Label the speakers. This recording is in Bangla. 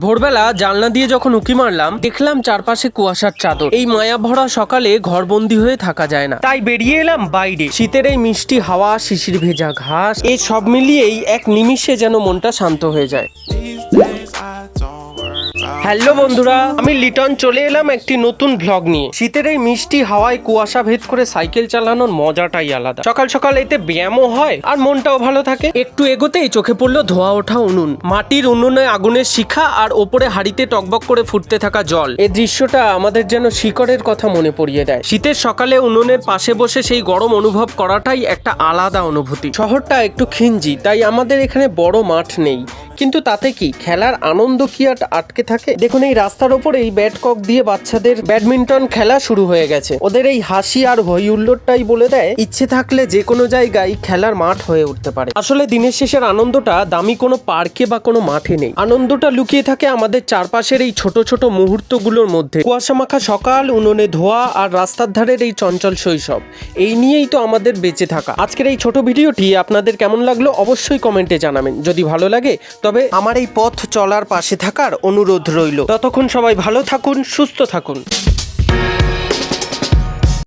Speaker 1: ভোরবেলা জানলা দিয়ে যখন উঁকি মারলাম দেখলাম চারপাশে কুয়াশার চাদর। এই মায়া ভরা সকালে ঘরবন্দি হয়ে থাকা যায় না, তাই বেরিয়ে এলাম বাইরে। শীতের এই মিষ্টি হাওয়া, শিশির ভেজা ঘাস, এই সব মিলিয়েই এক নিমিষে যেন মনটা শান্ত হয়ে যায়। হ্যালো বন্ধুরা, আমি লিটন চলে এলাম একটি নতুন ভ্লগ নিয়ে। শীতের এই মিষ্টি হাওয়ায় কুয়াশা ভেদ করে সাইকেল চালানোর মজাটাই আলাদা। সকাল সকাল এতে ব্যায়ামও হয় আর মনটাও ভালো থাকে। একটু এগোতেই চোখে পড়লো ধোয়া ওঠা উনুন, মাটির উনুনে আগুনের শিখা আর ওপরে হাড়িতে টকবক করে ফুটতে থাকা জল। এই দৃশ্যটা আমাদের যেন শিকড়ের কথা মনে পড়িয়ে দেয়। শীতের সকালে উনুনের পাশে বসে সেই গরম অনুভব করাটাই একটা আলাদা অনুভূতি। শহরটা একটু খিঞ্জি, তাই আমাদের এখানে বড় মাঠ নেই, কিন্তু তাতে কি, খেলার আনন্দ কি আর আটকে থাকে? দেখুন, এই রাস্তার ওপরে এই ব্যাট কক দিয়ে বাচ্চাদের ব্যাডমিন্টন খেলা শুরু হয়ে গেছে। ওদের এই হাসি আর হই হুল্লোড়টাই বলে দেয় ইচ্ছে থাকলে যে কোনো জায়গায় খেলার মাঠ হয়ে উঠতে পারে। আসলে দিনের শেষের আনন্দটা দামি কোনো পার্কে বা কোনো মাঠে নেই। আনন্দটা লুকিয়ে থাকে আমাদের চারপাশের এই ছোট ছোট মুহূর্তগুলোর মধ্যে। কুয়াশা মাখা সকাল, উনুনে ধোয়া আর রাস্তার ধারের এই চঞ্চল শৈশব, এই নিয়েই তো আমাদের বেঁচে থাকা। আজকের এই ছোট ভিডিওটি আপনাদের কেমন লাগলো অবশ্যই কমেন্টে জানাবেন। যদি ভালো লাগে তবে আমার এই পথ চলার পাশে থাকার অনুরোধ রইল। ততক্ষণ সবাই ভালো থাকুন, সুস্থ থাকুন।